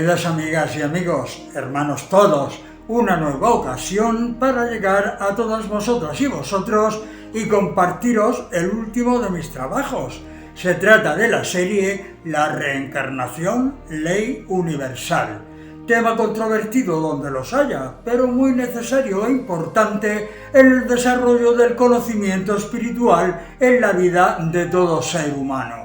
Queridas amigas y amigos, hermanos todos, una nueva ocasión para llegar a todas vosotras y vosotros y compartiros el último de mis trabajos. Se trata de la serie La reencarnación, ley universal. Tema controvertido donde los haya, pero muy necesario e importante en el desarrollo del conocimiento espiritual en la vida de todo ser humano.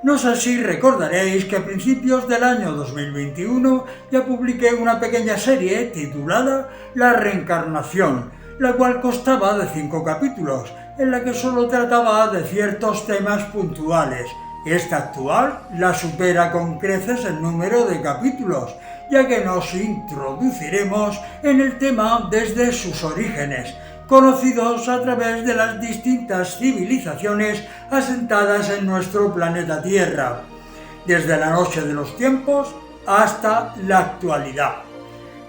No sé si recordaréis que a principios del año 2021 ya publiqué una pequeña serie titulada La reencarnación, la cual constaba de 5 capítulos, en la que solo trataba de ciertos temas puntuales. Esta actual la supera con creces el número de capítulos, ya que nos introduciremos en el tema desde sus orígenes, conocidos a través de las distintas civilizaciones asentadas en nuestro planeta Tierra, desde la noche de los tiempos hasta la actualidad.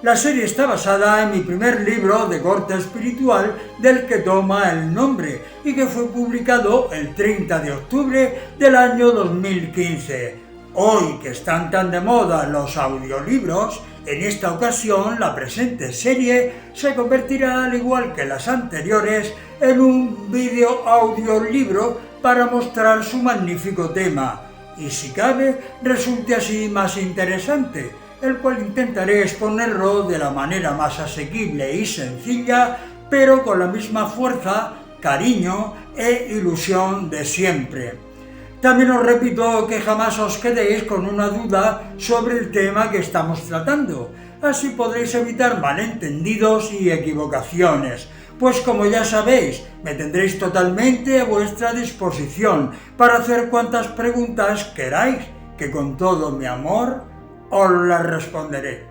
La serie está basada en mi primer libro de corte espiritual del que toma el nombre y que fue publicado el 30 de octubre del año 2015. Hoy que están tan de moda los audiolibros, en esta ocasión la presente serie se convertirá, al igual que las anteriores, en un vídeo audiolibro para mostrar su magnífico tema, y si cabe resulte así más interesante, el cual intentaré exponerlo de la manera más asequible y sencilla, pero con la misma fuerza, cariño e ilusión de siempre. También os repito que jamás os quedéis con una duda sobre el tema que estamos tratando, así podréis evitar malentendidos y equivocaciones, pues como ya sabéis, me tendréis totalmente a vuestra disposición para hacer cuantas preguntas queráis, que con todo mi amor os las responderé.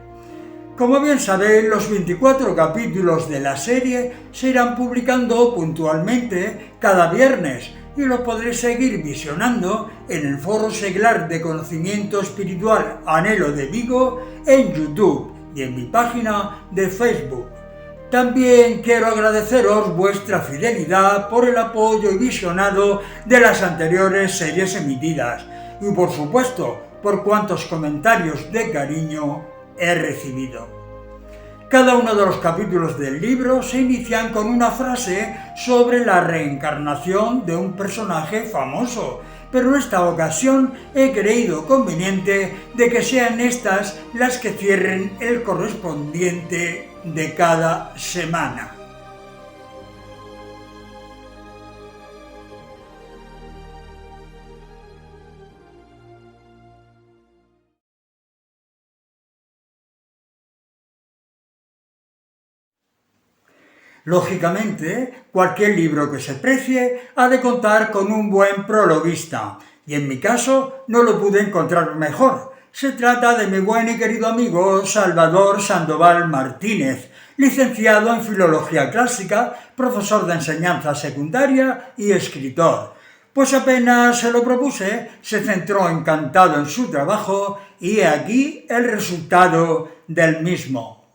Como bien sabéis, los 24 capítulos de la serie se irán publicando puntualmente cada viernes, y lo podréis seguir visionando en el Foro Seglar de Conocimiento Espiritual Anhelo de Vigo en YouTube y en mi página de Facebook. También quiero agradeceros vuestra fidelidad por el apoyo y visionado de las anteriores series emitidas y por supuesto por cuantos comentarios de cariño he recibido. Cada uno de los capítulos del libro se inician con una frase sobre la reencarnación de un personaje famoso, pero en esta ocasión he creído conveniente de que sean estas las que cierren el correspondiente de cada semana. Lógicamente, cualquier libro que se precie ha de contar con un buen prologuista, y en mi caso no lo pude encontrar mejor. Se trata de mi buen y querido amigo Salvador Sandoval Martínez, licenciado en Filología Clásica, profesor de enseñanza secundaria y escritor. Pues apenas se lo propuse, se centró encantado en su trabajo y he aquí el resultado del mismo.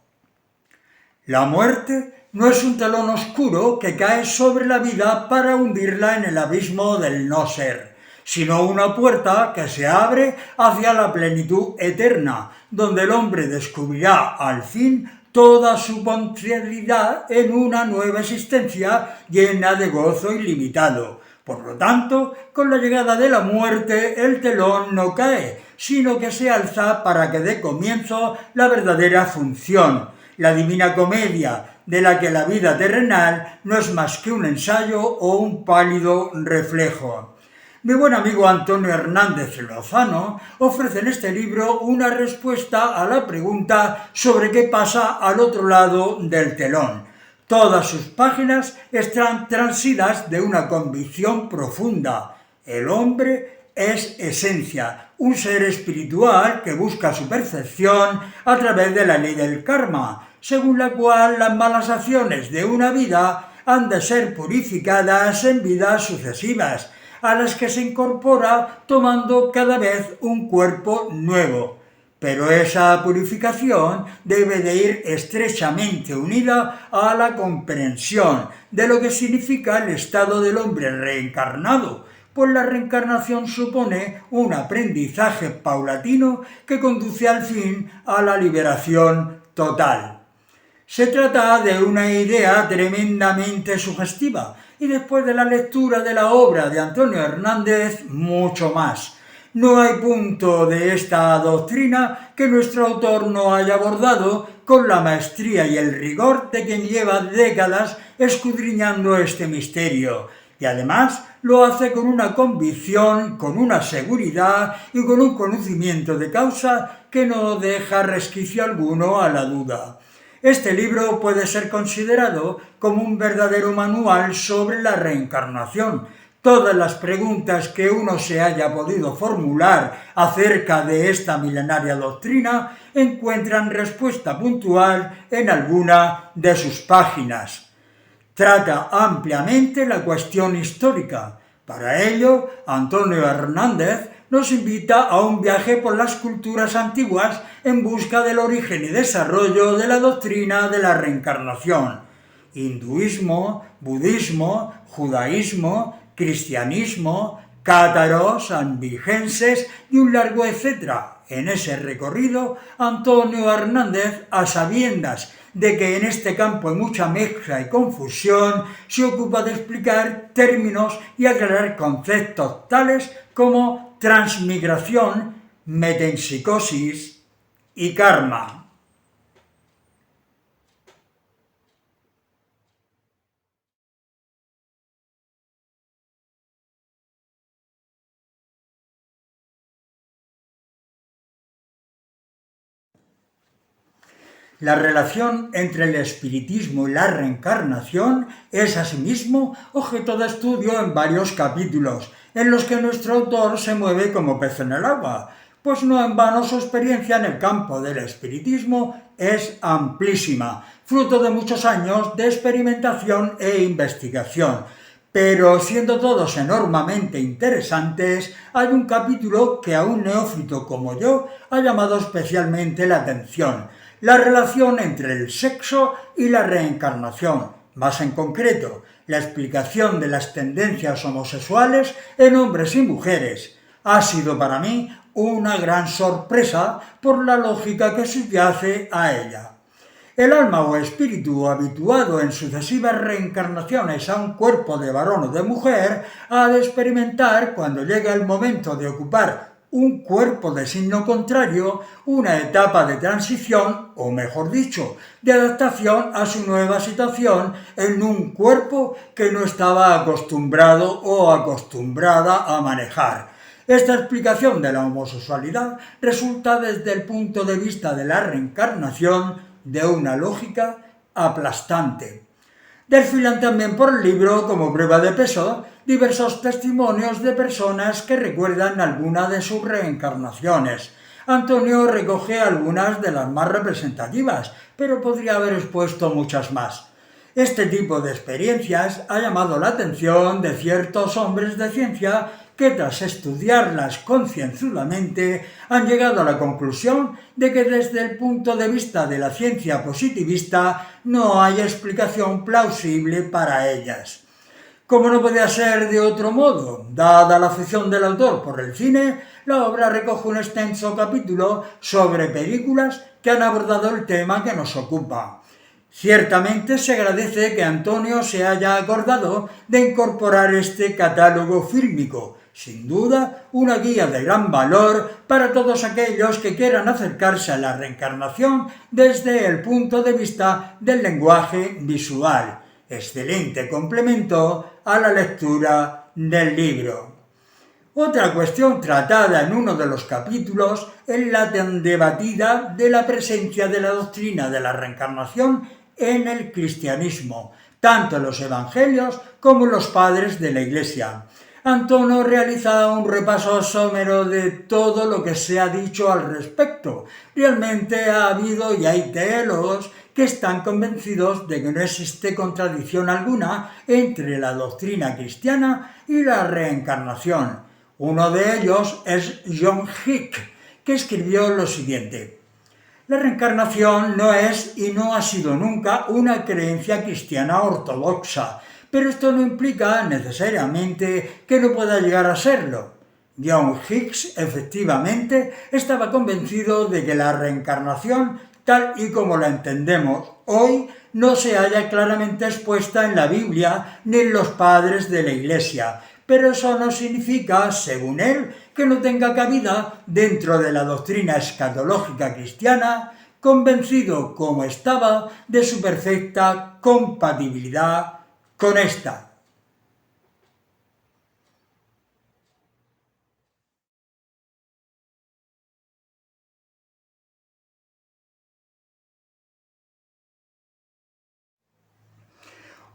La muerte no es un telón oscuro que cae sobre la vida para hundirla en el abismo del no ser, sino una puerta que se abre hacia la plenitud eterna, donde el hombre descubrirá al fin toda su potencialidad en una nueva existencia llena de gozo ilimitado. Por lo tanto, con la llegada de la muerte, el telón no cae, sino que se alza para que dé comienzo la verdadera función, la divina comedia, de la que la vida terrenal no es más que un ensayo o un pálido reflejo. Mi buen amigo Antonio Hernández Lozano ofrece en este libro una respuesta a la pregunta sobre qué pasa al otro lado del telón. Todas sus páginas están transidas de una convicción profunda. El hombre es esencia, un ser espiritual que busca su perfección a través de la ley del karma, según la cual las malas acciones de una vida han de ser purificadas en vidas sucesivas, a las que se incorpora tomando cada vez un cuerpo nuevo. Pero esa purificación debe de ir estrechamente unida a la comprensión de lo que significa el estado del hombre reencarnado, pues la reencarnación supone un aprendizaje paulatino que conduce al fin a la liberación total. Se trata de una idea tremendamente sugestiva y después de la lectura de la obra de Antonio Hernández, mucho más. No hay punto de esta doctrina que nuestro autor no haya abordado con la maestría y el rigor de quien lleva décadas escudriñando este misterio. Y además lo hace con una convicción, con una seguridad y con un conocimiento de causa que no deja resquicio alguno a la duda. Este libro puede ser considerado como un verdadero manual sobre la reencarnación. Todas las preguntas que uno se haya podido formular acerca de esta milenaria doctrina encuentran respuesta puntual en alguna de sus páginas. Trata ampliamente la cuestión histórica. Para ello, Antonio Hernández nos invita a un viaje por las culturas antiguas en busca del origen y desarrollo de la doctrina de la reencarnación. Hinduismo, budismo, judaísmo, cristianismo, cátaros, albigenses y un largo etcétera. En ese recorrido, Antonio Hernández, a sabiendas de que en este campo hay mucha mezcla y confusión, se ocupa de explicar términos y aclarar conceptos tales como transmigración, metempsicosis y karma. La relación entre el espiritismo y la reencarnación es asimismo objeto de estudio en varios capítulos, en los que nuestro autor se mueve como pez en el agua, pues no en vano su experiencia en el campo del espiritismo es amplísima, fruto de muchos años de experimentación e investigación. Pero siendo todos enormemente interesantes, hay un capítulo que a un neófito como yo ha llamado especialmente la atención: la relación entre el sexo y la reencarnación, más en concreto, la explicación de las tendencias homosexuales en hombres y mujeres. Ha sido para mí una gran sorpresa por la lógica que subyace a ella. El alma o espíritu, habituado en sucesivas reencarnaciones a un cuerpo de varón o de mujer, ha de experimentar, cuando llega el momento de ocupar un cuerpo de signo contrario, una etapa de transición, o mejor dicho, de adaptación a su nueva situación en un cuerpo que no estaba acostumbrado o acostumbrada a manejar. Esta explicación de la homosexualidad resulta desde el punto de vista de la reencarnación de una lógica aplastante. Desfilan también por el libro, como prueba de peso, diversos testimonios de personas que recuerdan alguna de sus reencarnaciones. Antonio recoge algunas de las más representativas, pero podría haber expuesto muchas más. Este tipo de experiencias ha llamado la atención de ciertos hombres de ciencia que, tras estudiarlas concienzudamente, han llegado a la conclusión de que desde el punto de vista de la ciencia positivista no hay explicación plausible para ellas. Como no podía ser de otro modo, dada la afición del autor por el cine, la obra recoge un extenso capítulo sobre películas que han abordado el tema que nos ocupa. Ciertamente se agradece que Antonio se haya acordado de incorporar este catálogo fílmico, sin duda una guía de gran valor para todos aquellos que quieran acercarse a la reencarnación desde el punto de vista del lenguaje visual. Excelente complemento a la lectura del libro. Otra cuestión tratada en uno de los capítulos es la tan debatida de la presencia de la doctrina de la reencarnación en el cristianismo, tanto en los evangelios como en los padres de la Iglesia. Antonio realiza un repaso somero de todo lo que se ha dicho al respecto. Realmente ha habido y hay teólogos que están convencidos de que no existe contradicción alguna entre la doctrina cristiana y la reencarnación. Uno de ellos es John Hick, que escribió lo siguiente: la reencarnación no es y no ha sido nunca una creencia cristiana ortodoxa, pero esto no implica necesariamente que no pueda llegar a serlo. John Hicks, efectivamente, estaba convencido de que la reencarnación, tal y como la entendemos hoy, no se halla claramente expuesta en la Biblia ni en los padres de la Iglesia, pero eso no significa, según él, que no tenga cabida dentro de la doctrina escatológica cristiana, convencido como estaba de su perfecta compatibilidad con esta.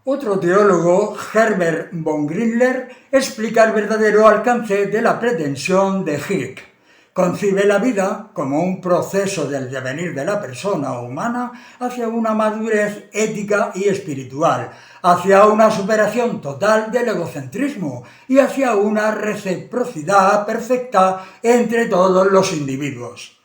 Otro teólogo, Herbert von Grindler, explica el verdadero alcance de la pretensión de Hicks. Concibe la vida como un proceso del devenir de la persona humana hacia una madurez ética y espiritual, hacia una superación total del egocentrismo y hacia una reciprocidad perfecta entre todos los individuos.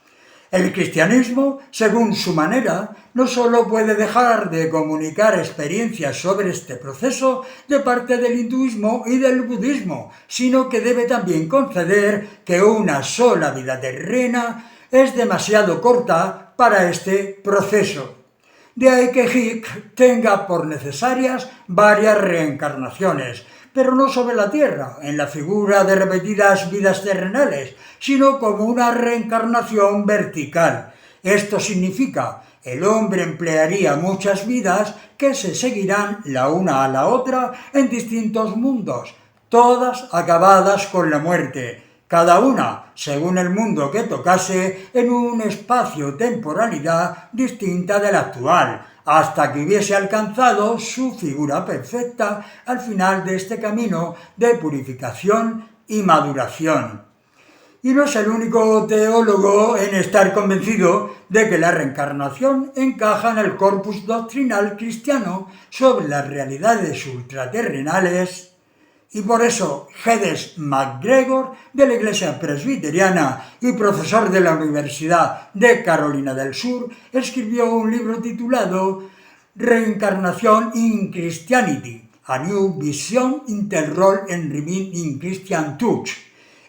El cristianismo, según su manera, no sólo puede dejar de comunicar experiencias sobre este proceso de parte del hinduismo y del budismo, sino que debe también conceder que una sola vida terrena es demasiado corta para este proceso. De ahí que Hicks tenga por necesarias varias reencarnaciones, pero no sobre la Tierra, en la figura de repetidas vidas terrenales, sino como una reencarnación vertical. Esto significa, el hombre emplearía muchas vidas que se seguirán la una a la otra en distintos mundos, todas acabadas con la muerte, cada una, según el mundo que tocase, en un espacio-temporalidad distinta del actual, hasta que hubiese alcanzado su figura perfecta al final de este camino de purificación y maduración. Y no es el único teólogo en estar convencido de que la reencarnación encaja en el corpus doctrinal cristiano sobre las realidades ultraterrenales. Y por eso Geddes McGregor, de la Iglesia Presbiteriana y profesor de la Universidad de Carolina del Sur, escribió un libro titulado Reincarnation in Christianity, a New Vision Interrole and Remain in Christian Touch,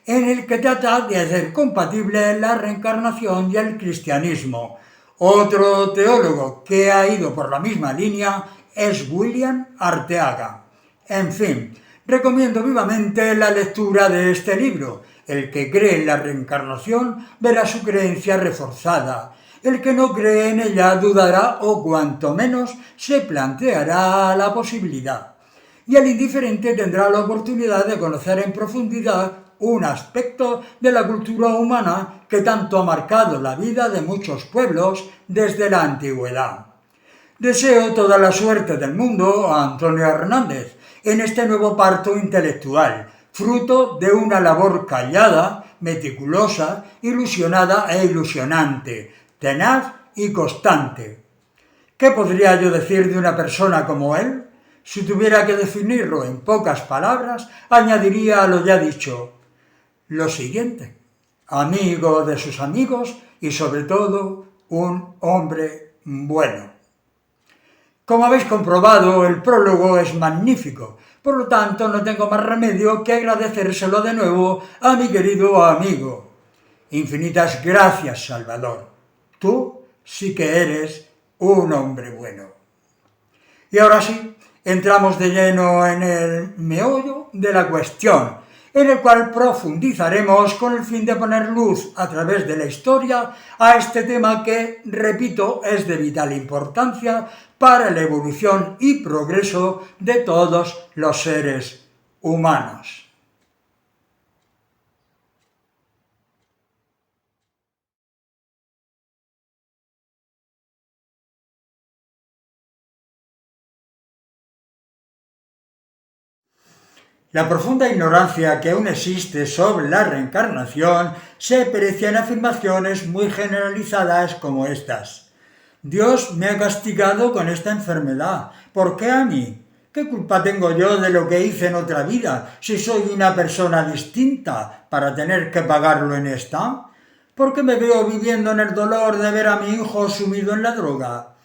en el que trata de hacer compatible la reencarnación y el cristianismo. Otro teólogo que ha ido por la misma línea es William Arteaga. En fin, recomiendo vivamente la lectura de este libro. El que cree en la reencarnación verá su creencia reforzada. El que no cree en ella dudará o cuanto menos se planteará la posibilidad. Y el indiferente tendrá la oportunidad de conocer en profundidad un aspecto de la cultura humana que tanto ha marcado la vida de muchos pueblos desde la antigüedad. Deseo toda la suerte del mundo a Antonio Hernández en este nuevo parto intelectual, fruto de una labor callada, meticulosa, ilusionada e ilusionante, tenaz y constante. ¿Qué podría yo decir de una persona como él? Si tuviera que definirlo en pocas palabras, añadiría a lo ya dicho lo siguiente: amigo de sus amigos y sobre todo un hombre bueno. Como habéis comprobado, el prólogo es magnífico, por lo tanto no tengo más remedio que agradecérselo de nuevo a mi querido amigo. Infinitas gracias, Salvador. Tú sí que eres un hombre bueno. Y ahora sí, entramos de lleno en el meollo de la cuestión, en el cual profundizaremos con el fin de poner luz a través de la historia a este tema que, repito, es de vital importancia para la evolución y progreso de todos los seres humanos. La profunda ignorancia que aún existe sobre la reencarnación se aprecia en afirmaciones muy generalizadas como estas. Dios me ha castigado con esta enfermedad. ¿Por qué a mí? ¿Qué culpa tengo yo de lo que hice en otra vida si soy una persona distinta para tener que pagarlo en esta? ¿Por qué me veo viviendo en el dolor de ver a mi hijo sumido en la droga?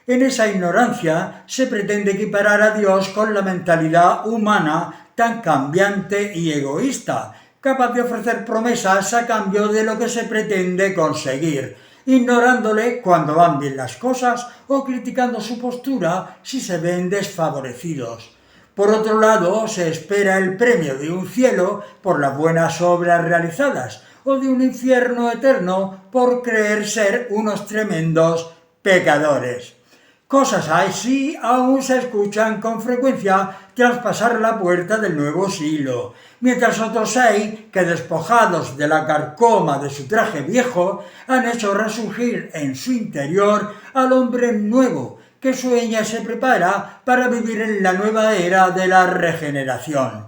En esa ignorancia se pretende equiparar a Dios con la mentalidad humana tan cambiante y egoísta, capaz de ofrecer promesas a cambio de lo que se pretende conseguir, ignorándole cuando van bien las cosas o criticando su postura si se ven desfavorecidos. Por otro lado, se espera el premio de un cielo por las buenas obras realizadas o de un infierno eterno por creer ser unos tremendos pecadores. Cosas así aún se escuchan con frecuencia tras pasar la puerta del nuevo siglo, mientras otros hay que, despojados de la carcoma de su traje viejo, han hecho resurgir en su interior al hombre nuevo, que sueña y se prepara para vivir en la nueva era de la regeneración.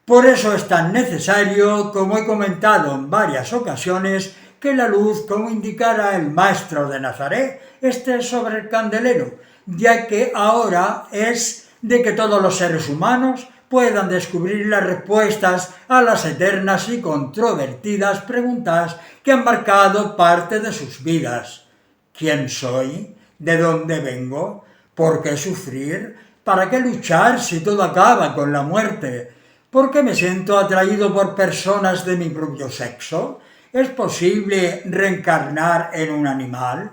Por eso es tan necesario, como he comentado en varias ocasiones, que la luz, como indicara el Maestro de Nazaret, esté sobre el candelero, ya que ahora es de que todos los seres humanos puedan descubrir las respuestas a las eternas y controvertidas preguntas que han marcado parte de sus vidas. ¿Quién soy? ¿De dónde vengo? ¿Por qué sufrir? ¿Para qué luchar si todo acaba con la muerte? ¿Por qué me siento atraído por personas de mi propio sexo? ¿Es posible reencarnar en un animal?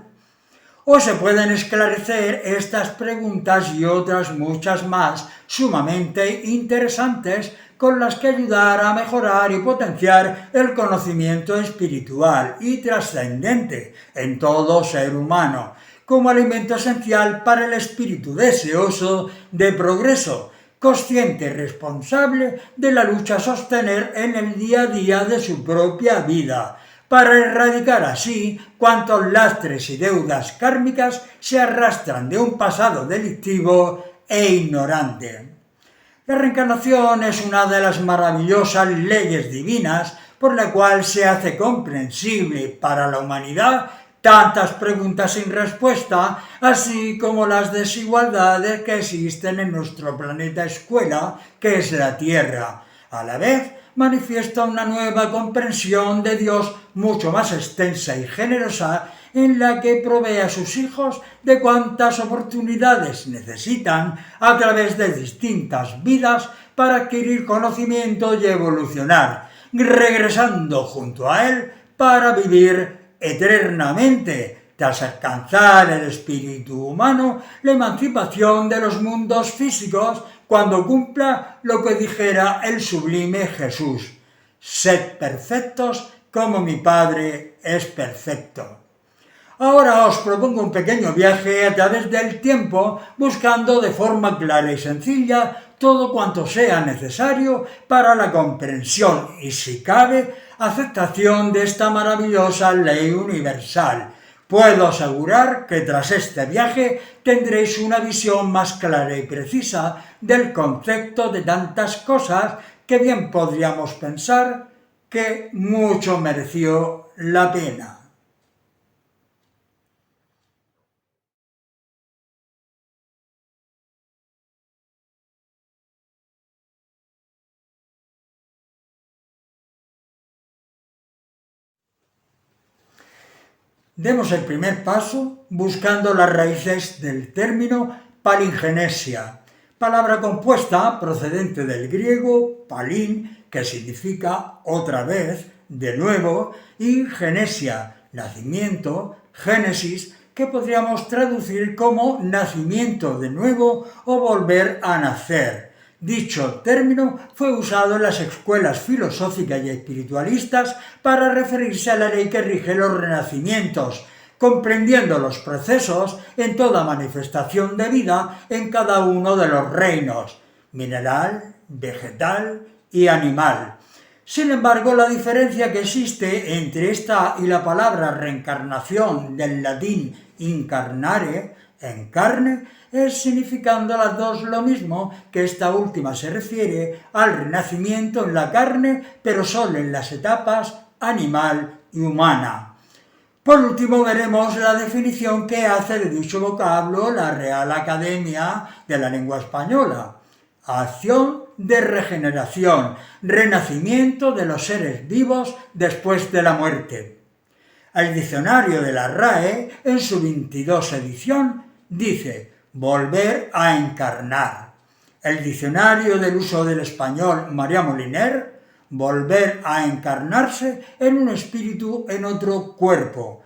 O se pueden esclarecer estas preguntas y otras muchas más sumamente interesantes con las que ayudar a mejorar y potenciar el conocimiento espiritual y trascendente en todo ser humano, como alimento esencial para el espíritu deseoso de progreso, consciente y responsable de la lucha a sostener en el día a día de su propia vida, para erradicar así cuantos lastres y deudas kármicas se arrastran de un pasado delictivo e ignorante. La reencarnación es una de las maravillosas leyes divinas por la cual se hace comprensible para la humanidad tantas preguntas sin respuesta, así como las desigualdades que existen en nuestro planeta escuela, que es la Tierra. A la vez, manifiesta una nueva comprensión de Dios mucho más extensa y generosa, en la que provee a sus hijos de cuantas oportunidades necesitan a través de distintas vidas para adquirir conocimiento y evolucionar, regresando junto a Él para vivir eternamente, tras alcanzar el espíritu humano la emancipación de los mundos físicos cuando cumpla lo que dijera el sublime Jesús: sed perfectos como mi Padre es perfecto. Ahora os propongo un pequeño viaje a través del tiempo, buscando de forma clara y sencilla todo cuanto sea necesario para la comprensión y, si cabe, aceptación de esta maravillosa ley universal. Puedo asegurar que tras este viaje tendréis una visión más clara y precisa del concepto de tantas cosas que bien podríamos pensar que mucho mereció la pena. Demos el primer paso buscando las raíces del término palingenesia, palabra compuesta procedente del griego palín, que significa otra vez, de nuevo, y genesia, nacimiento, génesis, que podríamos traducir como nacimiento de nuevo o volver a nacer. Dicho término fue usado en las escuelas filosóficas y espiritualistas para referirse a la ley que rige los renacimientos, comprendiendo los procesos en toda manifestación de vida en cada uno de los reinos, mineral, vegetal y animal. Sin embargo, la diferencia que existe entre esta y la palabra reencarnación, del latín incarnare, en carne, es significando las dos lo mismo, que esta última se refiere al renacimiento en la carne, pero solo en las etapas animal y humana. Por último, veremos la definición que hace de dicho vocablo la Real Academia de la Lengua Española: acción de regeneración, renacimiento de los seres vivos después de la muerte. El diccionario de la RAE, en su 22 edición, dice volver a encarnar. El diccionario del uso del español María Moliner, volver a encarnarse en un espíritu en otro cuerpo.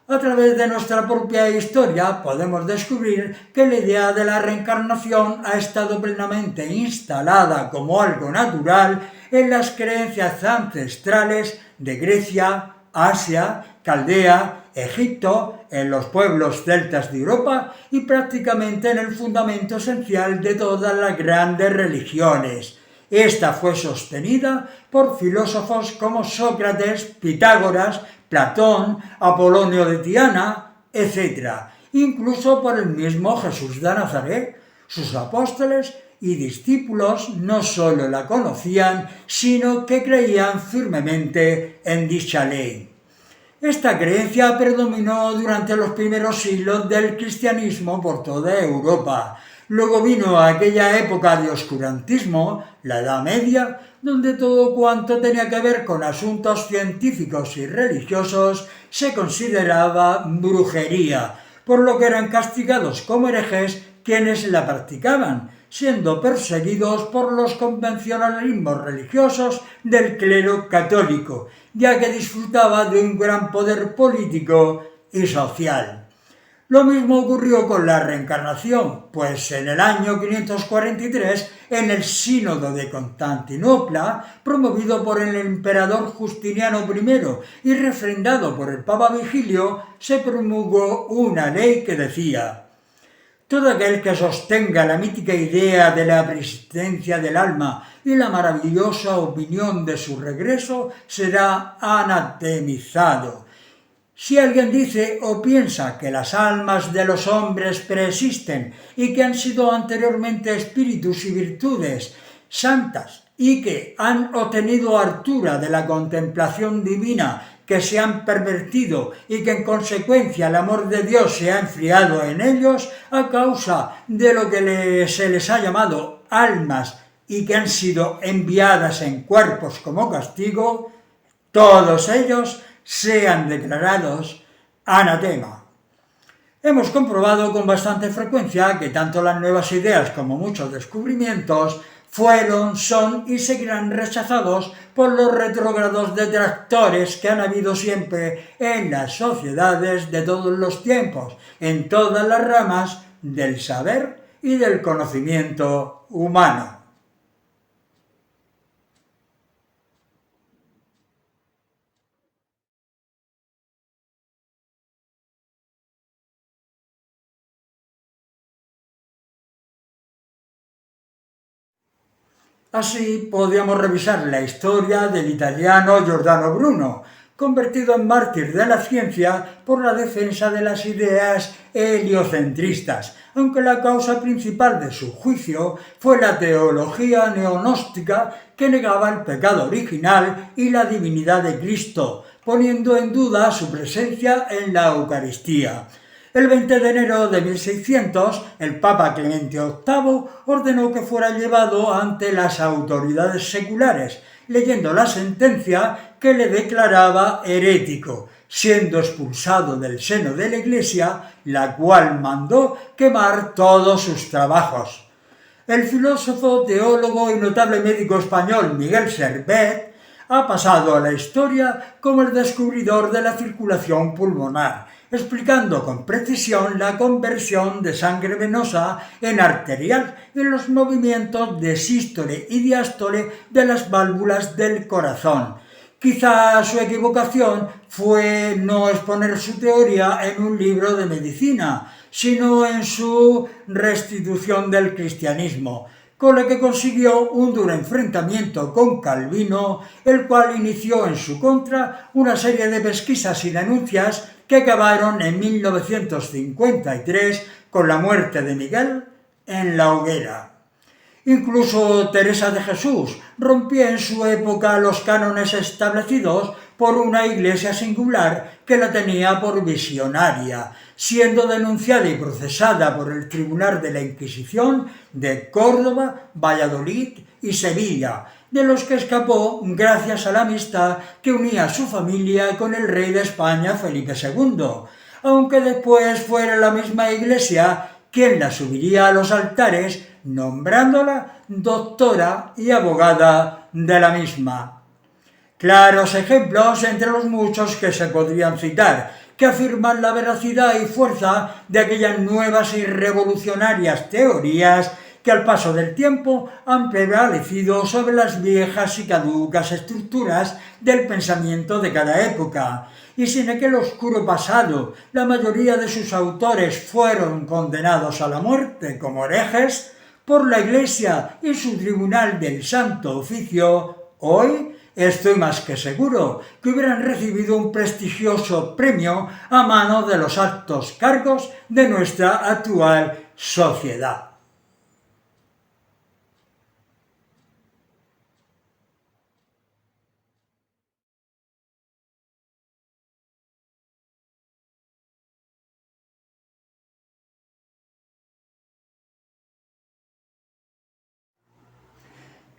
A través de nuestra propia historia podemos descubrir que la idea de la reencarnación ha estado plenamente instalada como algo natural en las creencias ancestrales de Grecia, Asia, Caldea, Egipto, en los pueblos celtas de Europa y prácticamente en el fundamento esencial de todas las grandes religiones. Esta fue sostenida por filósofos como Sócrates, Pitágoras, Platón, Apolonio de Tiana, etc., incluso por el mismo Jesús de Nazaret. Sus apóstoles y discípulos no solo la conocían, sino que creían firmemente en dicha ley. Esta creencia predominó durante los primeros siglos del cristianismo por toda Europa. Luego vino aquella época de oscurantismo, la Edad Media, donde todo cuanto tenía que ver con asuntos científicos y religiosos se consideraba brujería, por lo que eran castigados como herejes quienes la practicaban, siendo perseguidos por los convencionalismos religiosos del clero católico, ya que disfrutaba de un gran poder político y social. Lo mismo ocurrió con la reencarnación, pues en el año 543, en el Sínodo de Constantinopla, promovido por el emperador Justiniano I y refrendado por el Papa Vigilio, se promulgó una ley que decía: todo aquel que sostenga la mítica idea de la preexistencia del alma y la maravillosa opinión de su regreso será anatemizado. Si alguien dice o piensa que las almas de los hombres preexisten y que han sido anteriormente espíritus y virtudes santas y que han obtenido hartura de la contemplación divina, que se han pervertido y que en consecuencia el amor de Dios se ha enfriado en ellos a causa de lo que se les ha llamado almas y que han sido enviadas en cuerpos como castigo, todos ellos sean declarados anatema. Hemos comprobado con bastante frecuencia que tanto las nuevas ideas como muchos descubrimientos fueron, son y seguirán rechazados por los retrógrados detractores que han habido siempre en las sociedades de todos los tiempos, en todas las ramas del saber y del conocimiento humano. Así podríamos revisar la historia del italiano Giordano Bruno, convertido en mártir de la ciencia por la defensa de las ideas heliocentristas, aunque la causa principal de su juicio fue la teología neonóstica que negaba el pecado original y la divinidad de Cristo, poniendo en duda su presencia en la Eucaristía. El 20 de enero de 1600, el Papa Clemente VIII ordenó que fuera llevado ante las autoridades seculares, leyendo la sentencia que le declaraba herético, siendo expulsado del seno de la Iglesia, la cual mandó quemar todos sus trabajos. El filósofo, teólogo y notable médico español Miguel Servet ha pasado a la historia como el descubridor de la circulación pulmonar, explicando con precisión la conversión de sangre venosa en arterial y los movimientos de sístole y diástole de las válvulas del corazón. Quizá su equivocación fue no exponer su teoría en un libro de medicina, sino en su restitución del cristianismo, con lo que consiguió un duro enfrentamiento con Calvino, el cual inició en su contra una serie de pesquisas y denuncias que acabaron en 1953 con la muerte de Miguel en la hoguera. Incluso Teresa de Jesús rompía en su época los cánones establecidos por una iglesia singular que la tenía por visionaria, siendo denunciada y procesada por el Tribunal de la Inquisición de Córdoba, Valladolid y Sevilla, de los que escapó gracias a la amistad que unía a su familia con el rey de España Felipe II, aunque después fuera la misma iglesia quien la subiría a los altares nombrándola doctora y abogada de la misma. Claros ejemplos entre los muchos que se podrían citar, que afirman la veracidad y fuerza de aquellas nuevas y revolucionarias teorías que al paso del tiempo han prevalecido sobre las viejas y caducas estructuras del pensamiento de cada época. Y si en aquel oscuro pasado la mayoría de sus autores fueron condenados a la muerte como herejes por la Iglesia y su tribunal del Santo Oficio, hoy estoy más que seguro que hubieran recibido un prestigioso premio a mano de los altos cargos de nuestra actual sociedad.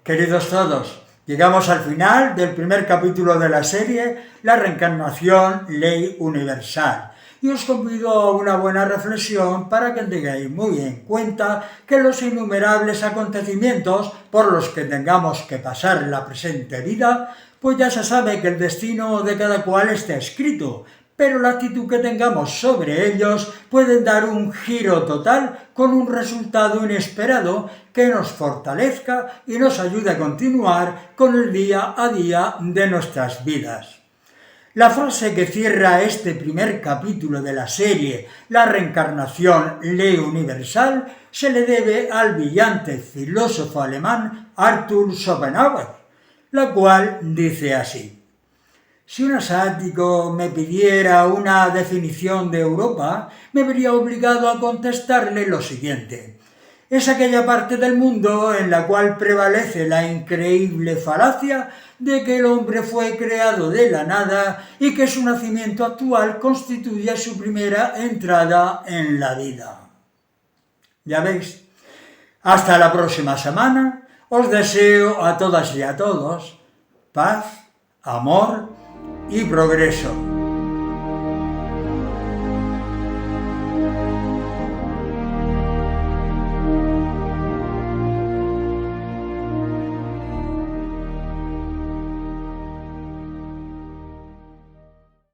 Queridos todos, llegamos al final del primer capítulo de la serie La reencarnación, ley universal. Y os convido a una buena reflexión para que tengáis muy en cuenta que los innumerables acontecimientos por los que tengamos que pasar la presente vida, pues ya se sabe que el destino de cada cual está escrito, pero la actitud que tengamos sobre ellos puede dar un giro total con un resultado inesperado que nos fortalezca y nos ayude a continuar con el día a día de nuestras vidas. La frase que cierra este primer capítulo de la serie, La reencarnación, ley universal, se le debe al brillante filósofo alemán Arthur Schopenhauer, la cual dice así: si un asiático me pidiera una definición de Europa, me vería obligado a contestarle lo siguiente: es aquella parte del mundo en la cual prevalece la increíble falacia de que el hombre fue creado de la nada y que su nacimiento actual constituye su primera entrada en la vida. Ya veis, hasta la próxima semana. Os deseo a todas y a todos paz, amor y progreso.